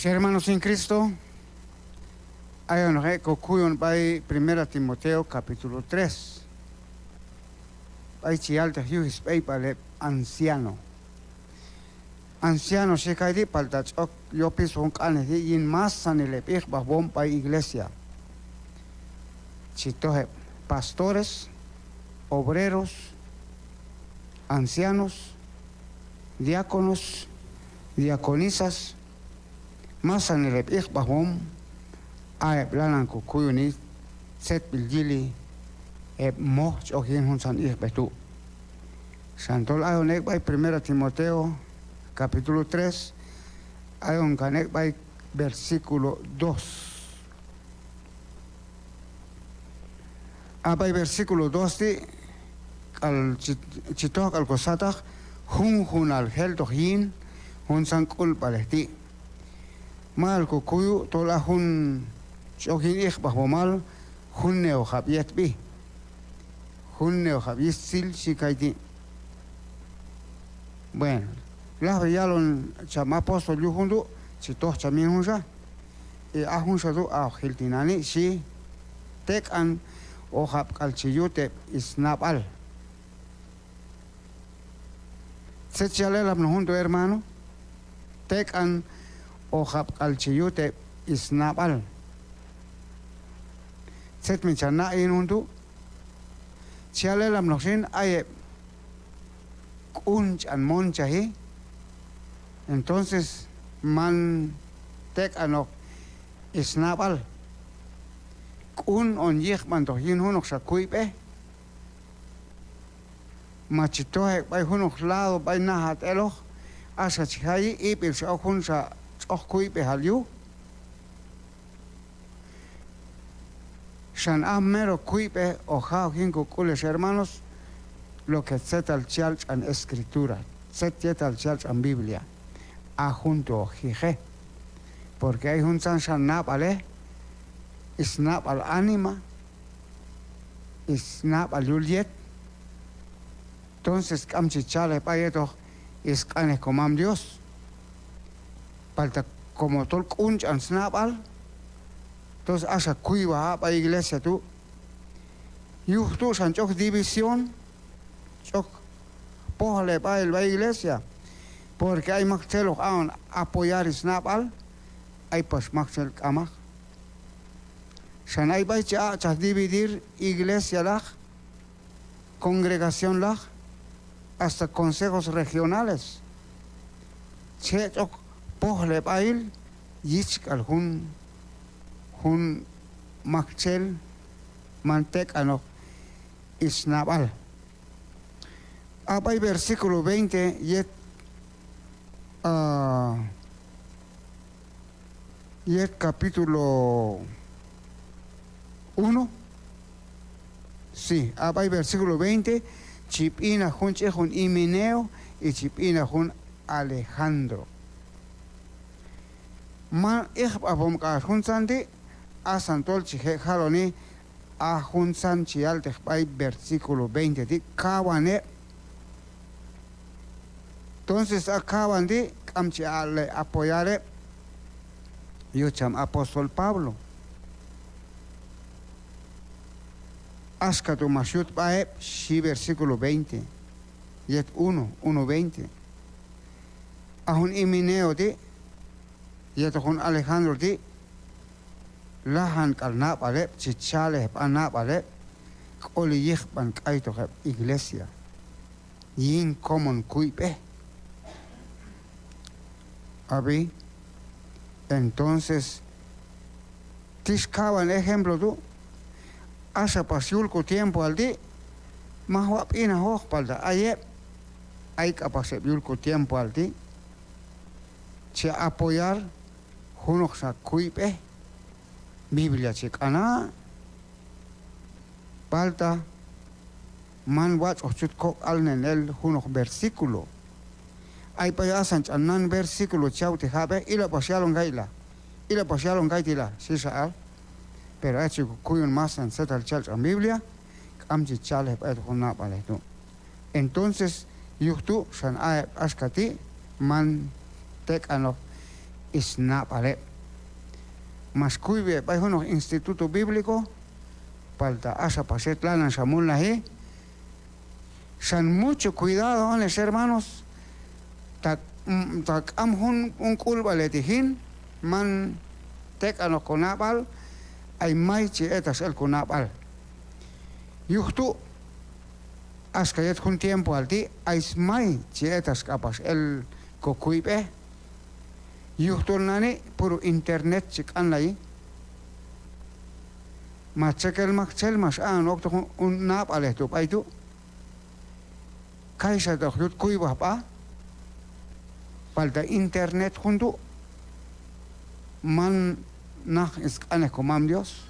Hermanos en Cristo, hay un recocuyon by 1 Timoteo capítulo 3. Hay chialta hius bay para anciano. Anciano se cae de paltach ok yo piso un cane de in más sanele pech babom pa iglesia. Chitoje pastores, obreros, ancianos, diáconos, diaconisas, más sanele pech babom ay planan kukuyuni set biljili mo chokin hun san ich betu. Santol ayonek by 1 Timoteo capítulo 3, hay un canek by versículo 2. Abay versículo 2 di al chitok al kosatak hun al helto hin hun san kul palesti. Mal kukuyu tola hun chokin ich bahomal hun neo habiet bi. Hun neo habiet sil shikaiti. Bueno, las veían chama apóstol yuhundu chitos chamin hunja y ahun shadu a hiltinani si tek an o hab kalchiyute isnabal. Se chale la junto hermano tek an o hab kalchiyute isnabal. Set mi chana inundu chale la mnoshin aye kunch an monchahi. Entonces, man tek anok isnabal. Kun on yich man toh yin hunok sa kuipe. Machitohe bay hunok lado bay nahat eloh. Asa chihayi ipil sa hun sa choh kuipe halyu. San amero kuipe o jao hinko kules hermanos. Lo que set al chalch an escritura. Set al chalch an Biblia. A junto jije porque hay un san snap ale snap al anima snap al yuliet entonces camchichale payeto es cane comam Dios falta como tol kunch an snap al entonces asa cuiva pa iglesia tú yuhtu san chok división chok pohale pa el iglesia. Porque hay maxelos a apoyar snapal, hay pues maxel kamak. Sanay bay cha dividir iglesia lag, congregación lag, hasta consejos regionales. Che chok pohle bail, yich al hun maxel mantek ano snapal. Abay versículo 20 yet y el capítulo 1, sí, hay versículo 20, chipina jun chejun Himeneo y chipina jun Alejandro. Man abom ka jun sandi a santol chije jaloni a jun san chial te hay versículo 20 di kawane. Entonces acaban de apoyar yo cham apóstol Pablo. Ascatu mashut bae shi versículo 20. Yet 1:20. Ahun Himeneo de yet ahun Alejandro de lahan kalna bale chichale pana bale koli yich ban kaito iglesia. Yin common kuipe. Abi, entonces, tiscaban ejemplo tú, asa pasiulco tiempo al di, más guapina hospalda, ayer, hay que pasar tiempo al di, se apoyar, junos a cuipe, Biblia chicana, falta, man watch o chutco al en el junos versículo. Hay payasan chanan versículo chauti habe y la pasaron gaila si saal pero hecho kuyun más en set al chal en Biblia amchi chale pa hona pale tu entonces yuhtu san ay askati man tek ano isnapale. Mas cuibe pa uno instituto bíblico palta asa paset lana shamun lahi. San mucho cuidado, hermanos. Tak amhun un culpa letihin man tek ano konapal ay may chi etas el konapal. Yuhtu askayet hun tiempo alti ay may chi etas kapas el kokuipe. Yuhtu nani puro internet chik anlay. Machekel makchel mas okto un napal eto paitu. Kaysa dokut kuiba pa. Palta internet junto man nach iskane komam Dios.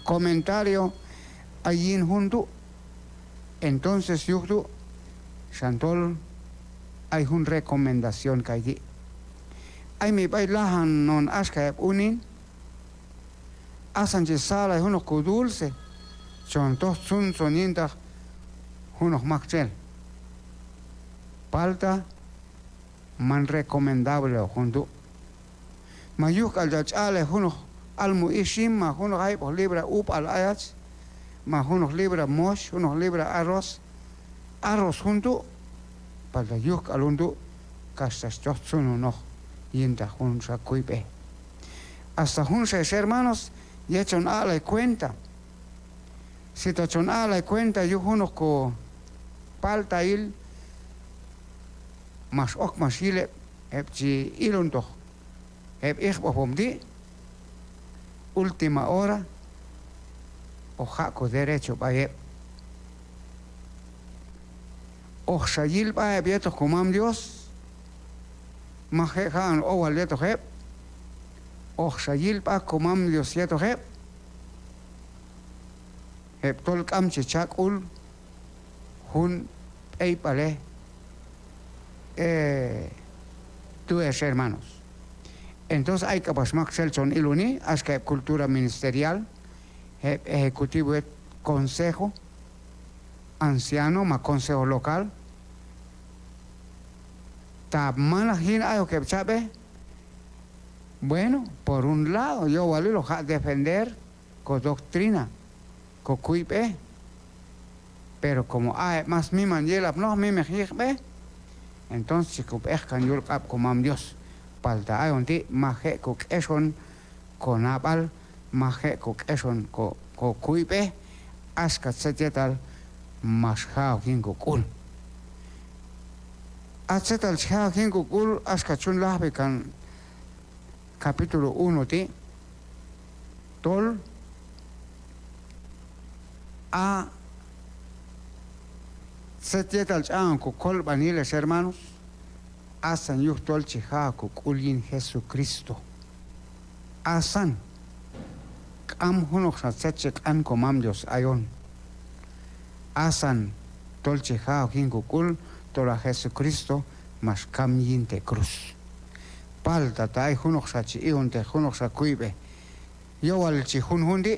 Comentario allí junto. Entonces yuhtu Shantol hay una recomendación que hay. Hay mi bailahan non aska unin. Asan sala hay unos dulce. Son dos sun soninta unos maxel. Palta man recomendable junto. Mayuk al dachale unos almu ishim ma unos hay por libra al ayats ma unos libra mosh unos libra arroz junto para yuk al junto castas chotsun no yinta junsa kuipe hasta junsa hermanos y echan a la cuenta si te echan a la cuenta yo unos co palta il mas ook masile heb je ilon toch heb ik op die última hora o jaco derecho para je o sayil para je toch komam Dios mag je gaan o al toch heb o sayil para komam Dios je toch heb tol amche chakul hun ei pale tú hermanos. Entonces hay que pasar Selson Iluni, hasta cultura ministerial, ejecutivo de consejo, anciano, más consejo local. Ta manajina ayo que sabe. Bueno, por un lado, yo voy a defender con doctrina, con cuipe, pero como hay más mi manjela, no mi mejirbe. Entonces, si cupescan yo el comam Dios, palta hay un ti, maje cook eson con apal, maje cook eson co cuipe, ascat setetal, mas jao kinko kul. Atsetal jao kinko kul, ascat chun lahbekan capítulo 1 ti, tol a setietal chan ko kol baniles hermanos asan yuhtol chiha ko kulin Jesucristo asan am hunok sa setchek an komam Dios ayon asan tol chiha kin ko kul tola Jesucristo mas kam yinte cruz palta tai hunok sa chi unte hunok sa kuibe yo al chi hun hundi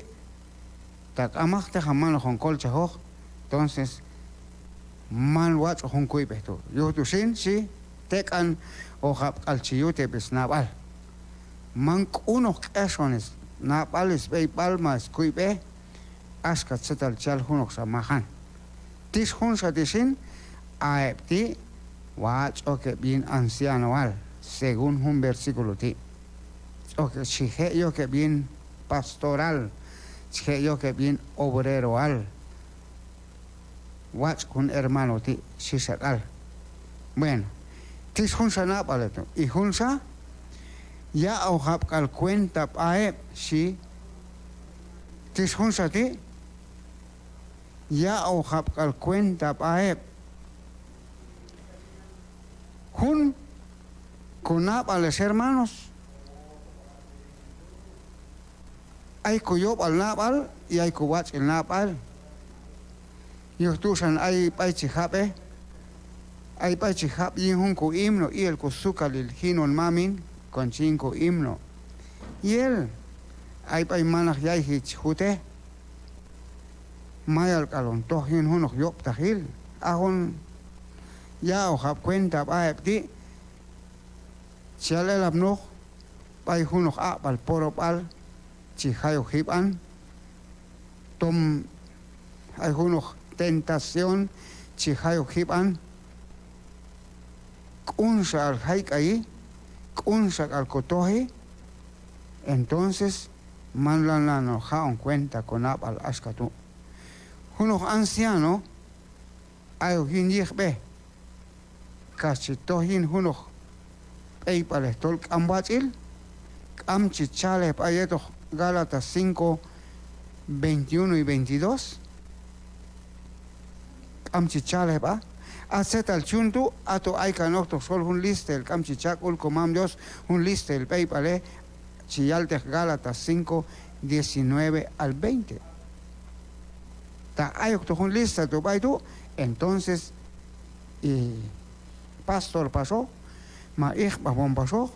tak amak te hamano con kol chaho entonces man wat hon kuipe to yo tu sin si tekan o hab al chiyute besnabal man uno esones nabales be palmas kuipe askat setal chal hunok sa mahan tis hun sa disin aepti wat oke bien anciano al según un versículo ti oke chije yo que bien pastoral chije yo que bien obrero al watch un hermano ti sisakal. Bueno, tis hunsa na paleto. Y hunsa ya ohap kal cuenta pae si tis hunsa ti ya ohap kal cuenta pae hun kunap a los hermanos hay kuyop al napal y hay kuwach el napal. Yo tusan ay paichihap ay paichihap yin hunko himno y el kusukalil hinon mamin con 5 himno y él ay pay manaj yay hichute mayal kalon tohin hunok yop tahil ahon ya o hap cuenta paepti Chiale labno bay hunok apal poropal chihayo hiban tom hay hunok tentación chihayo hiban kunsa al haikai kunsa al kotohi entonces manlan jaon cuenta con apal askatu hunok anciano ayo hinjbe kachitohin hunok eipales tol kambachil kamchichale payeto Gálatas 5, 21 y 22 kamchichale pa aceta el chuntu ato hay canocto sol un liste el kamchichakul comam Dios un liste el peipale chiyalte Gálatas 5, 19 al 20 ta ayocto un liste tu paitu entonces y pastor pasó ma hijbabón pasó,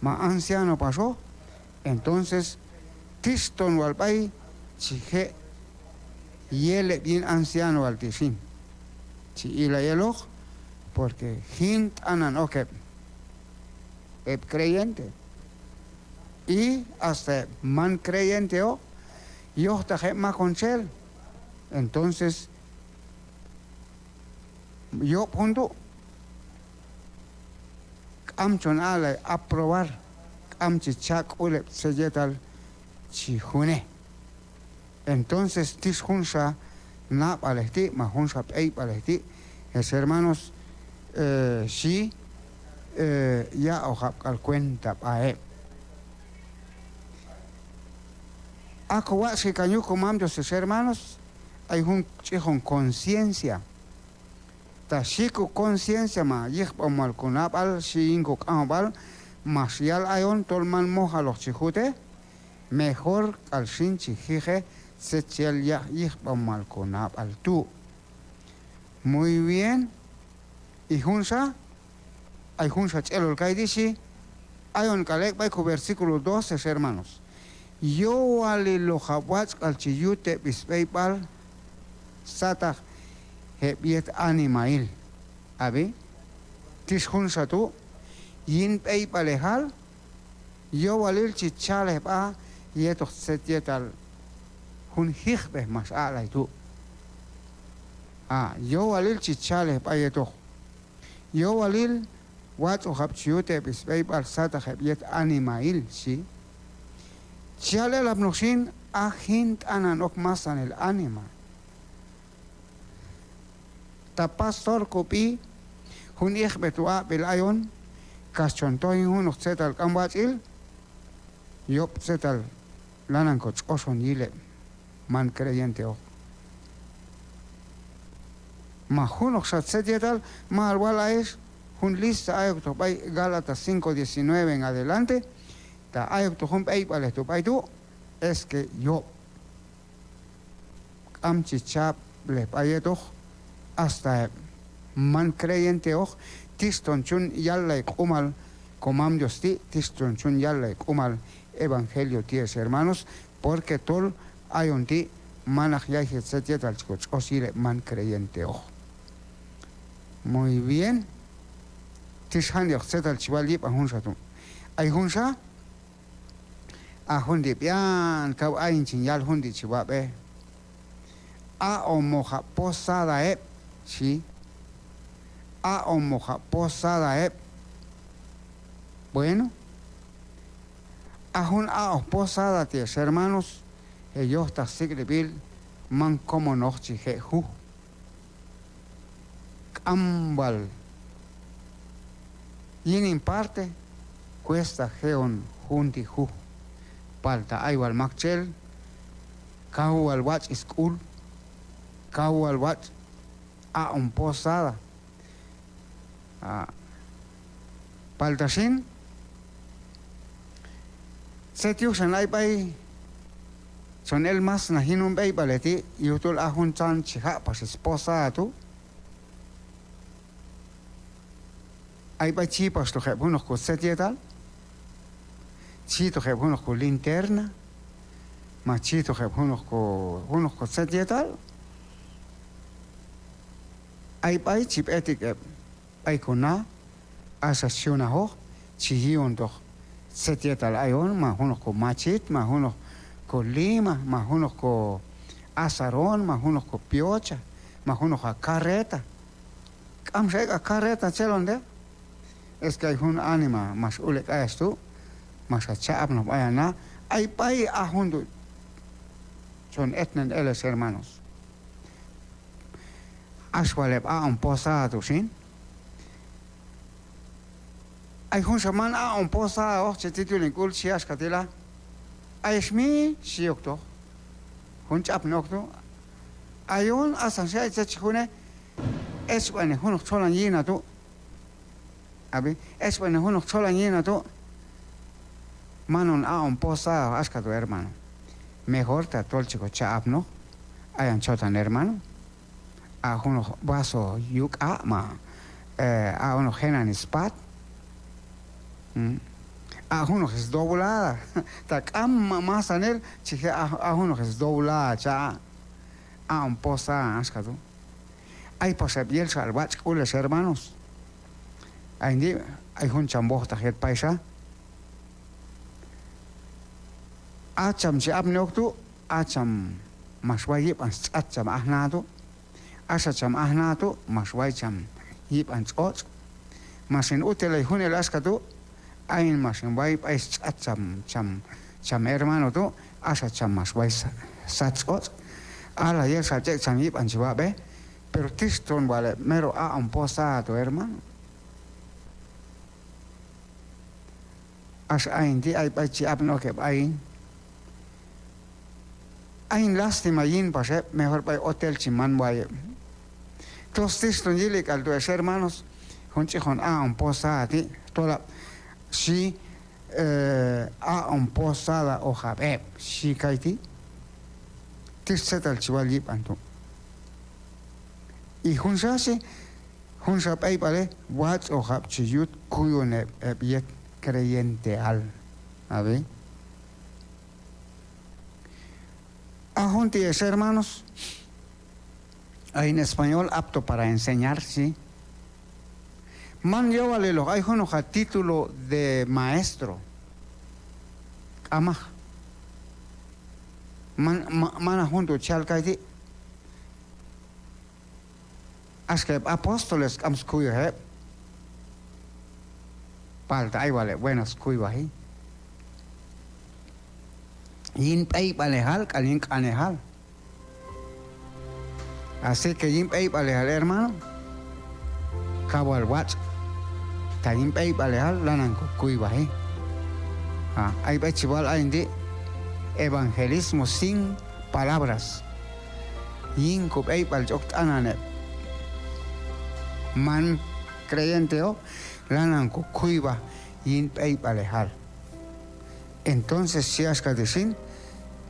ma anciano pasó, entonces tiston walpay chije yele bien anciano al tishin chi ila yelo porque hint anan okep creyente y hasta man creyente o yo taje ma conchel entonces yo punto amchon ale aprobar amchichak ule seyetal chihune entonces tis hunsa na palesti ma hunsa pei palesti es hermanos si ya ojap al cuenta pae akwa si kanyu comam dos hermanos hay un chihon conciencia ta shiku conciencia ma yihpa mal kunabal shingo kambal masial ayon tolman moja los chihute mejor al shin chihije se chel ya yihpa mal kunabal tú muy bien y junsa hay junsa chelo el kaidishi ayon kalek bay ku versículo 12 hermanos yo ale lo jabwach al chiyute bispaypal sata hebiet animail abi tishun satu yin pei palehal yo walil chichale pa yeto setietal hun higbe mas ala itu yo walil chichale pa yeto yo walil wat o hapchiute bispei pal sata hebiet animail si chale labnoshin ahint ananok masan el anima ta pastor kopi hun betua belayon kaschontoy hun zetal kambachil yop zetal lanan koch oson yile man creyente o ma hun oxatzetal ma alwala es hun lista ayocto bay Gálatas 5:19 en adelante ta ayocto hun bay pales tu bay tu es que yo amchichap le payeto hasta man creyente o tiston chun yalla kumal comam Dios ti tiston chun yalla kumal evangelio ties hermanos porque tol hay un ti manaj ya etcétera al coch osile man creyente o muy bien tishan yo etcétera al chivalip a hunsa tu hay hunsa a hundi pian ka ain chin yal hundi chivabe a o moja posada sí a moja posada bueno a posada ties hermanos ellos ta sigribil man como nochi jehu ambal y en parte cuesta geon junti hu palta aywal makchel kau al watch school kau al watch a posada paltashin setios en bay son el más nahinun bay baleti y utul ahun chan chiha pas esposa tu hay bay chipas to hebunos ko setietal chito hebunos ko linterna machito hebunos ko setietal hay bay chip etik ay kona asasiona ho chihion doch setietal ayon, más unos con machit, más unos con lima, más unos con azarón, más unos con piocha, más unos con carreta. Camsega carreta chelonde. Es que hay un ánima más ulek a esto, más a chap no vaya na. Hay pay a junto. Son etnen eles hermanos. Aswaleb a un posado sin. Hay un shaman a un posado, se titula kul sias katila. Hay shmi siokto. Un chap nokto. Hay un asansia y chachune. Es bueno, uno cholan yina tu. Abi, es bueno, uno cholan yina tu. Manon a un posado, asca tu hermano. Mejor te atol chico chap no. Hayan chotan hermano. A uno vaso yuk a ma. A uno genan spat. A uno es doblada. Tak amma más en él, chique a uno es doblada, cha. A un posado, asca tu. Hay pasabiel salvach ules hermanos. Hay un chambo tajet paisa. Acham si abnoktu, acham maswayip ans acham ahnatu. Asacham ahnatu, maswaycham yip ans och. Masin utile hunel askatu, ain masin wayip ais acham cham hermano tu, asacham masway sach och. Ala yer sachek cham yip ans wabe. Pero tiston vale, mero a un posado, hermano. As ain di ay bachi abno que ain. Ain lástima yin pase, mejor para hotel chiman vaya. Tos tiston yili caldo es hermanos, junchijon a un posado, toda si a un posada o jabeb, si kaiti. Tistetal chival yip antu. Y junsase, junsap ay pare, wat o hap chiyut kuyo ne biet creyente al. A ver. Ajunti hermanos, hay en español apto para enseñar, sí. Man yo vale lo hay uno a título de maestro. Ama. Man junto chalkaiti. Asque apóstoles am skuyo he. Palta ay vale buenas skuyo ahí. Yin pay palehal kalin kanehal. Así que yin pay palehal hermano. Cabo al watch. Ta yin pay palehal lanan kuyo ahí. Hay bechival hay evangelismo sin palabras. Yin ko pay pal jok anane. Man creyente o lanan kuiba yin pay palehal. Entonces si asca decir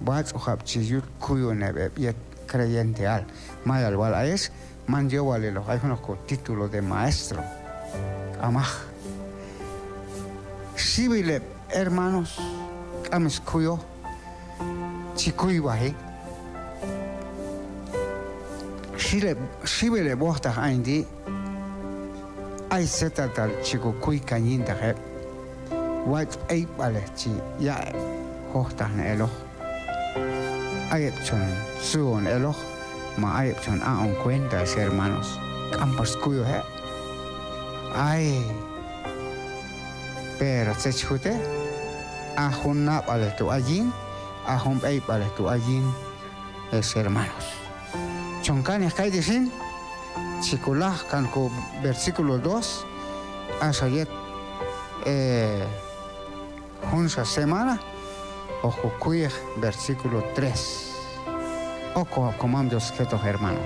vas o hapchiyut kuyo nebe yet creyente al mayal wala es man yo vale lo hay unos con título de maestro amaj civile hermanos ames kuyo chikuiba he civile bosta indi ay setatal chico kui cañinta he white ay pale chi ya hosta elo ay chon suon elo ma ay chon a on cuenta hermanos campos cuyo he ay pero se chute a junna pale tu allí a jun ay pale tu allí es hermanos choncanes kai dicen chiculah kan ko versículo 2 hasta yet junsa semana ojo cuya versículo 3 o comando estos hermanos